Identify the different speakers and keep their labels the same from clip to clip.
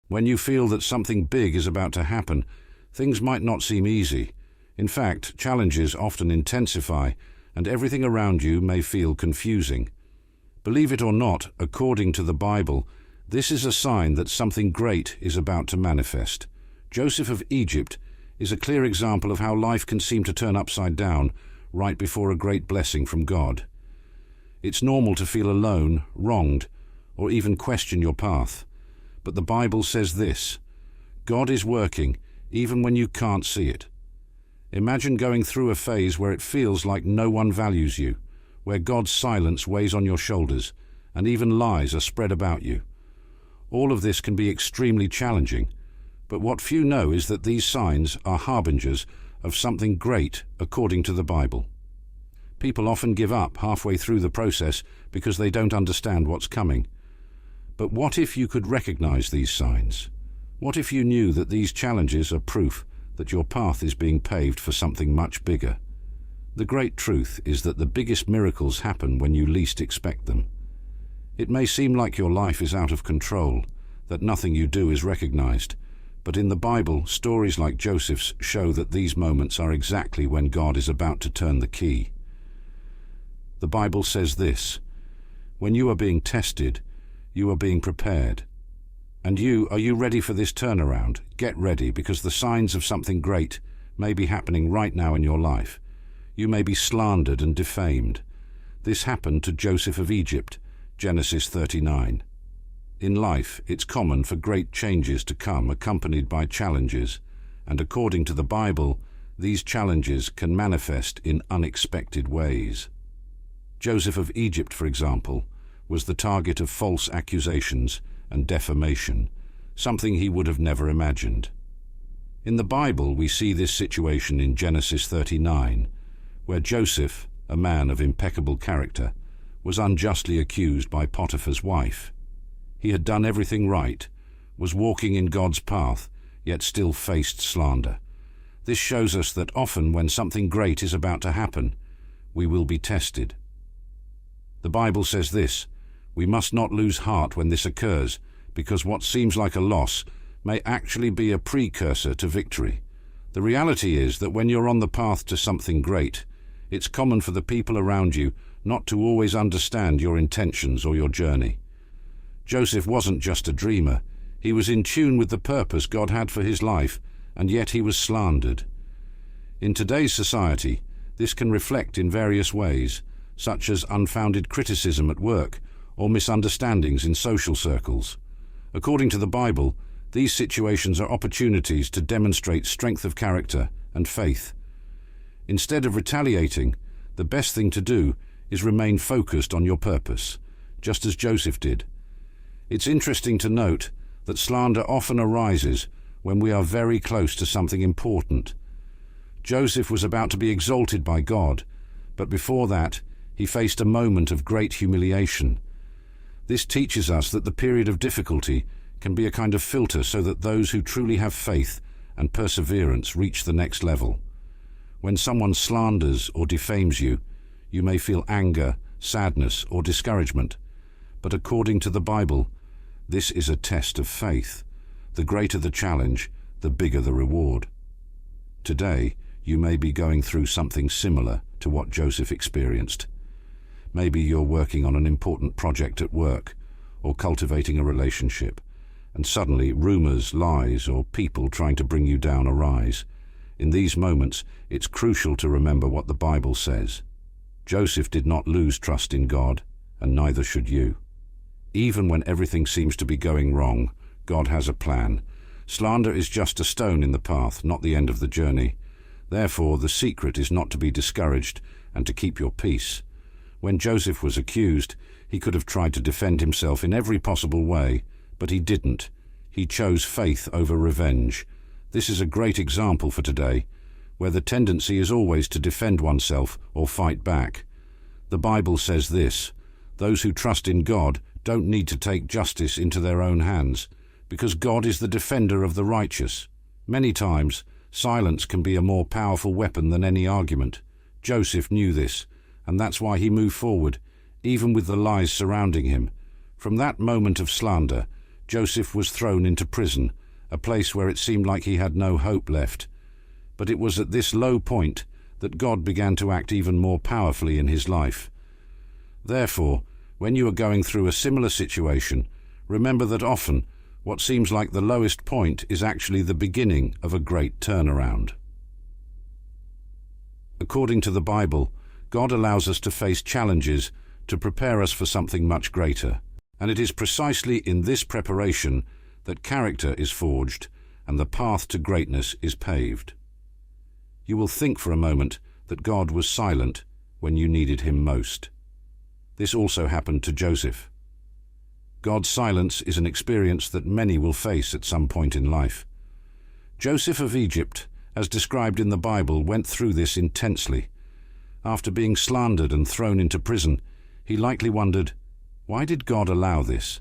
Speaker 1: When you feel that something big is about to happen, things might not seem easy. In fact, challenges often intensify, and everything around you may feel confusing. Believe it or not, according to the Bible, this is a sign that something great is about to manifest. Joseph of Egypt is a clear example of how life can seem to turn upside down right before a great blessing from God. It's normal to feel alone, wronged, or even question your path. But the Bible says this: God is working even when you can't see it. Imagine going through a phase where it feels like no one values you, where God's silence weighs on your shoulders, and even lies are spread about you. All of this can be extremely challenging, but what few know is that these signs are harbingers of something great according to the Bible. People often give up halfway through the process because they don't understand what's coming. But what if you could recognize these signs? What if you knew that these challenges are proof that your path is being paved for something much bigger? The great truth is that the biggest miracles happen when you least expect them. It may seem like your life is out of control, that nothing you do is recognized, but in the Bible, stories like Joseph's show that these moments are exactly when God is about to turn the key. The Bible says this: when you are being tested, you are being prepared. And are you ready for this turnaround? Get ready, because the signs of something great may be happening right now in your life. You may be slandered and defamed. This happened to Joseph of Egypt, Genesis 39. In life, it's common for great changes to come accompanied by challenges, and according to the Bible, these challenges can manifest in unexpected ways. Joseph of Egypt, for example, was the target of false accusations and defamation, something he would have never imagined. In the Bible, we see this situation in Genesis 39, where Joseph, a man of impeccable character, was unjustly accused by Potiphar's wife. He had done everything right, was walking in God's path, yet still faced slander. This shows us that often when something great is about to happen, we will be tested. The Bible says this: we must not lose heart when this occurs, because what seems like a loss may actually be a precursor to victory. The reality is that when you're on the path to something great, it's common for the people around you not to always understand your intentions or your journey. Joseph wasn't just a dreamer. He was in tune with the purpose God had for his life, and yet he was slandered. In today's society, this can reflect in various ways, such as unfounded criticism at work or misunderstandings in social circles. According to the Bible, these situations are opportunities to demonstrate strength of character and faith. Instead of retaliating, the best thing to do is remain focused on your purpose, just as Joseph did. It's interesting to note that slander often arises when we are very close to something important. Joseph was about to be exalted by God, but before that, he faced a moment of great humiliation. This teaches us that the period of difficulty can be a kind of filter so that those who truly have faith and perseverance reach the next level. When someone slanders or defames you, you may feel anger, sadness, or discouragement. But according to the Bible, this is a test of faith. The greater the challenge, the bigger the reward. Today, you may be going through something similar to what Joseph experienced. Maybe you're working on an important project at work, or cultivating a relationship, and suddenly rumors, lies, or people trying to bring you down arise. In these moments, it's crucial to remember what the Bible says. Joseph did not lose trust in God, and neither should you. Even when everything seems to be going wrong, God has a plan. Slander is just a stone in the path, not the end of the journey. Therefore, the secret is not to be discouraged and to keep your peace. When Joseph was accused, he could have tried to defend himself in every possible way, but he didn't. He chose faith over revenge. This is a great example for today, where the tendency is always to defend oneself or fight back. The Bible says this: those who trust in God don't need to take justice into their own hands, because God is the defender of the righteous. Many times, silence can be a more powerful weapon than any argument. Joseph knew this, and that's why he moved forward, even with the lies surrounding him. From that moment of slander, Joseph was thrown into prison, a place where it seemed like he had no hope left. But it was at this low point that God began to act even more powerfully in his life. Therefore, when you are going through a similar situation, remember that often what seems like the lowest point is actually the beginning of a great turnaround. According to the Bible, God allows us to face challenges to prepare us for something much greater. And it is precisely in this preparation that character is forged and the path to greatness is paved. You will think for a moment that God was silent when you needed him most. This also happened to Joseph. God's silence is an experience that many will face at some point in life. Joseph of Egypt, as described in the Bible, went through this intensely. After being slandered and thrown into prison, he likely wondered, why did God allow this?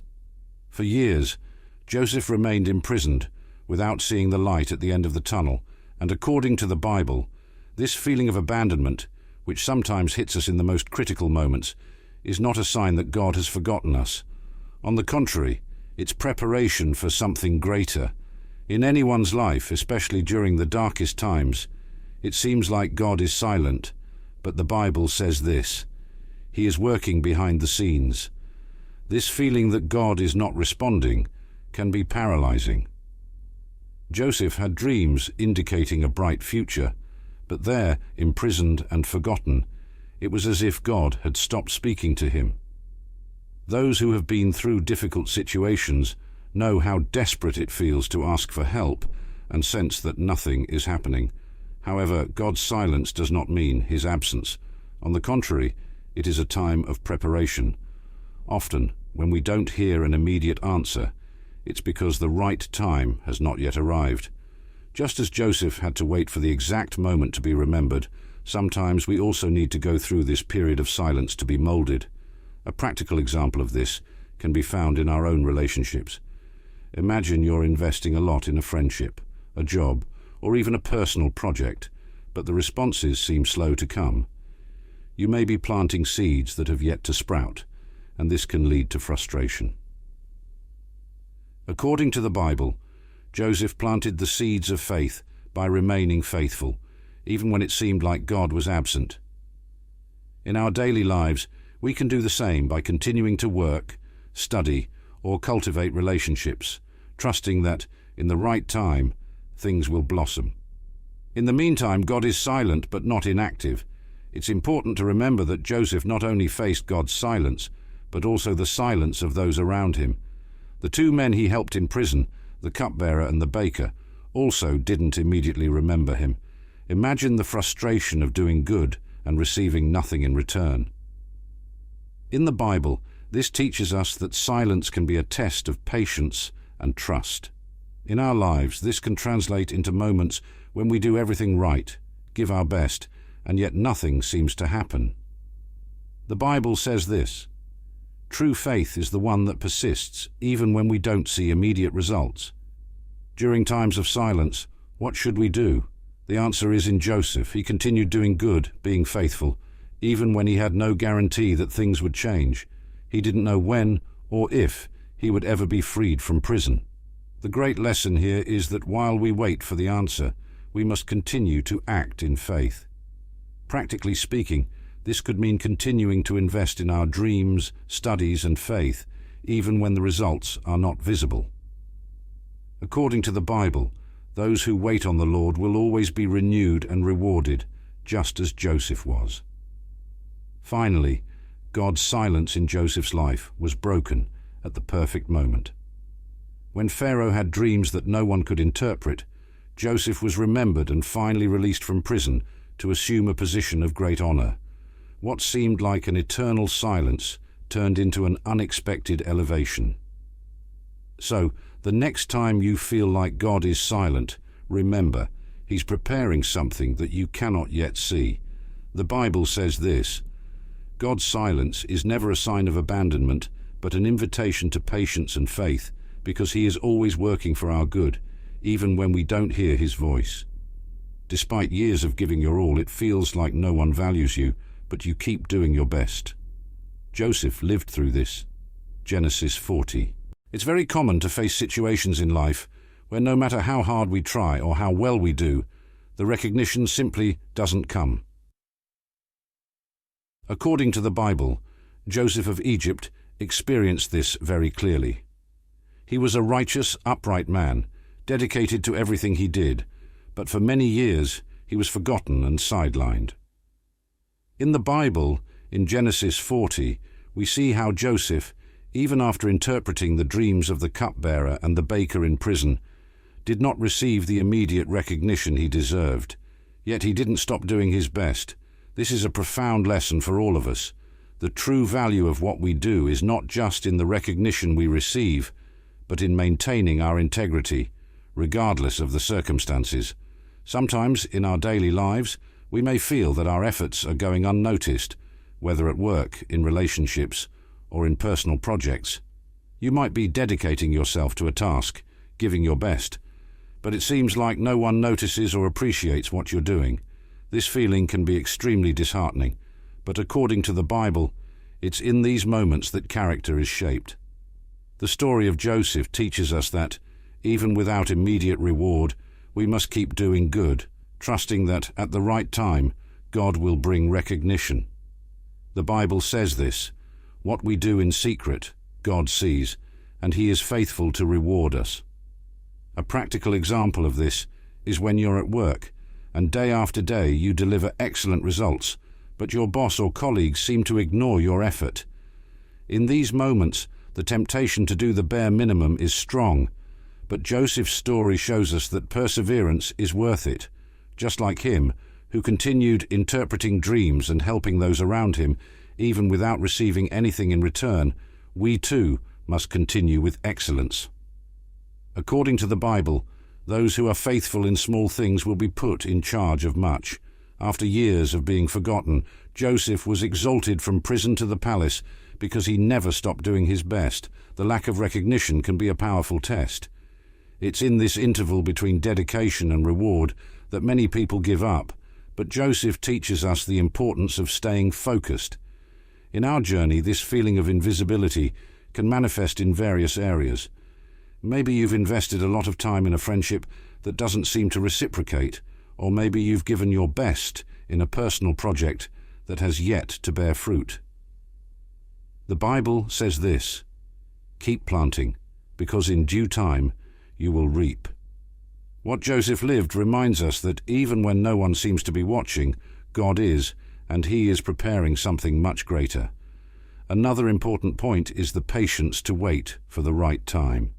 Speaker 1: For years, Joseph remained imprisoned without seeing the light at the end of the tunnel, and according to the Bible, this feeling of abandonment, which sometimes hits us in the most critical moments, is not a sign that God has forgotten us. On the contrary, it's preparation for something greater. In anyone's life, especially during the darkest times, it seems like God is silent, but the Bible says this: He is working behind the scenes. This feeling that God is not responding can be paralyzing. Joseph had dreams indicating a bright future, but there, imprisoned and forgotten, it was as if God had stopped speaking to him. Those who have been through difficult situations know how desperate it feels to ask for help and sense that nothing is happening. However, God's silence does not mean his absence. On the contrary, it is a time of preparation. Often, when we don't hear an immediate answer, it's because the right time has not yet arrived. Just as Joseph had to wait for the exact moment to be remembered, sometimes we also need to go through this period of silence to be molded. A practical example of this can be found in our own relationships. Imagine you're investing a lot in a friendship, a job, or even a personal project, but the responses seem slow to come. You may be planting seeds that have yet to sprout, and this can lead to frustration. According to the Bible, Joseph planted the seeds of faith by remaining faithful, even when it seemed like God was absent. In our daily lives, we can do the same by continuing to work, study, or cultivate relationships, trusting that, in the right time, things will blossom. In the meantime, God is silent but not inactive. It's important to remember that Joseph not only faced God's silence, but also the silence of those around him. The two men he helped in prison, the cupbearer and the baker, also didn't immediately remember him. Imagine the frustration of doing good and receiving nothing in return. In the Bible, this teaches us that silence can be a test of patience and trust. In our lives, this can translate into moments when we do everything right, give our best, and yet nothing seems to happen. The Bible says this: true faith is the one that persists even when we don't see immediate results. During times of silence, what should we do? The answer is in Joseph. He continued doing good, being faithful, even when he had no guarantee that things would change. He didn't know when or if he would ever be freed from prison. The great lesson here is that while we wait for the answer, we must continue to act in faith. Practically speaking, this could mean continuing to invest in our dreams, studies, and faith, even when the results are not visible. According to the Bible, those who wait on the Lord will always be renewed and rewarded, just as Joseph was. Finally, God's silence in Joseph's life was broken at the perfect moment. When Pharaoh had dreams that no one could interpret, Joseph was remembered and finally released from prison to assume a position of great honor. What seemed like an eternal silence turned into an unexpected elevation. So, the next time you feel like God is silent, remember, He's preparing something that you cannot yet see. The Bible says this: God's silence is never a sign of abandonment, but an invitation to patience and faith, because He is always working for our good, even when we don't hear His voice. Despite years of giving your all, it feels like no one values you, but you keep doing your best. Joseph lived through this. Genesis 40. It's very common to face situations in life where no matter how hard we try or how well we do, the recognition simply doesn't come. According to the Bible, Joseph of Egypt experienced this very clearly. He was a righteous, upright man, dedicated to everything he did, but for many years he was forgotten and sidelined. In the Bible, in Genesis 40, we see how Joseph, even after interpreting the dreams of the cupbearer and the baker in prison, did not receive the immediate recognition he deserved. Yet he didn't stop doing his best. This is a profound lesson for all of us. The true value of what we do is not just in the recognition we receive, but in maintaining our integrity, regardless of the circumstances. Sometimes in our daily lives, we may feel that our efforts are going unnoticed, whether at work, in relationships, or in personal projects. You might be dedicating yourself to a task, giving your best, but it seems like no one notices or appreciates what you're doing. This feeling can be extremely disheartening, but according to the Bible, it's in these moments that character is shaped. The story of Joseph teaches us that, even without immediate reward, we must keep doing good, trusting that, at the right time, God will bring recognition. The Bible says this: what we do in secret, God sees, and He is faithful to reward us. A practical example of this is when you're at work, and day after day you deliver excellent results, but your boss or colleagues seem to ignore your effort. In these moments, the temptation to do the bare minimum is strong, but Joseph's story shows us that perseverance is worth it. Just like him, who continued interpreting dreams and helping those around him, even without receiving anything in return, we too must continue with excellence. According to the Bible, those who are faithful in small things will be put in charge of much. After years of being forgotten, Joseph was exalted from prison to the palace because he never stopped doing his best. The lack of recognition can be a powerful test. It's in this interval between dedication and reward that many people give up, but Joseph teaches us the importance of staying focused. In our journey, this feeling of invisibility can manifest in various areas. Maybe you've invested a lot of time in a friendship that doesn't seem to reciprocate, or maybe you've given your best in a personal project that has yet to bear fruit. The Bible says this: keep planting, because in due time you will reap. What Joseph lived reminds us that even when no one seems to be watching, God is, and He is preparing something much greater. Another important point is the patience to wait for the right time.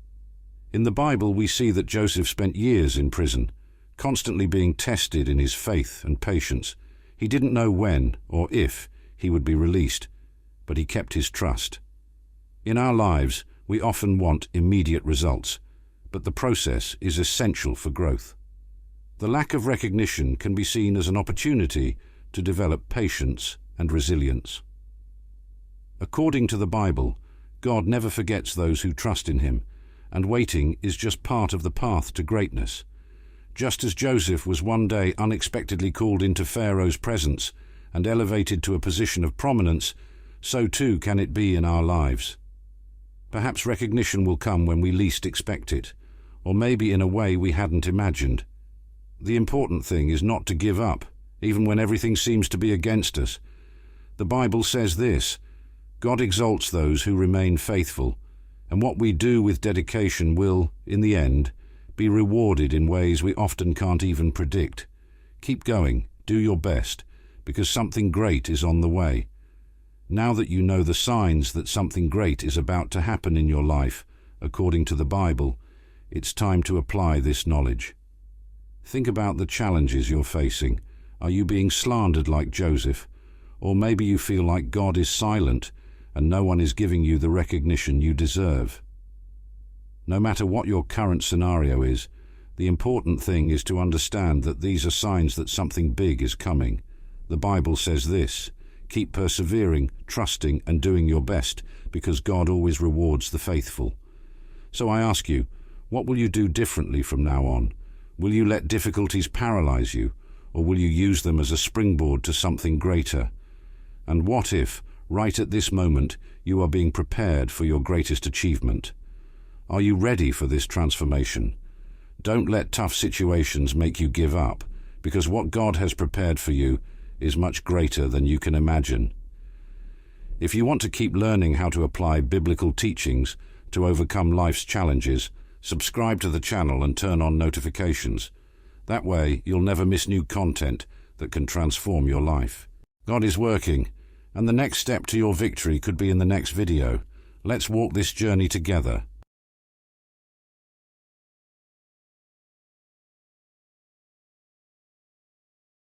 Speaker 1: In the Bible, we see that Joseph spent years in prison, constantly being tested in his faith and patience. He didn't know when or if he would be released, but he kept his trust. In our lives, we often want immediate results, but the process is essential for growth. The lack of recognition can be seen as an opportunity to develop patience and resilience. According to the Bible, God never forgets those who trust in Him, and waiting is just part of the path to greatness. Just as Joseph was one day unexpectedly called into Pharaoh's presence and elevated to a position of prominence, so too can it be in our lives. Perhaps recognition will come when we least expect it, or maybe in a way we hadn't imagined. The important thing is not to give up, even when everything seems to be against us. The Bible says this: God exalts those who remain faithful, and what we do with dedication will, in the end, be rewarded in ways we often can't even predict. Keep going, do your best, because something great is on the way. Now that you know the signs that something great is about to happen in your life, according to the Bible, it's time to apply this knowledge. Think about the challenges you're facing. Are you being slandered like Joseph? Or maybe you feel like God is silent and no one is giving you the recognition you deserve. No matter what your current scenario is, the important thing is to understand that these are signs that something big is coming. The Bible says this: keep persevering, trusting, and doing your best, because God always rewards the faithful. So I ask you, what will you do differently from now on? Will you let difficulties paralyze you, or will you use them as a springboard to something greater? And what if, right at this moment, you are being prepared for your greatest achievement? Are you ready for this transformation? Don't let tough situations make you give up, because what God has prepared for you is much greater than you can imagine. If you want to keep learning how to apply biblical teachings to overcome life's challenges, subscribe to the channel and turn on notifications. That way, you'll never miss new content that can transform your life. God is working, and the next step to your victory could be in the next video. Let's walk this journey together.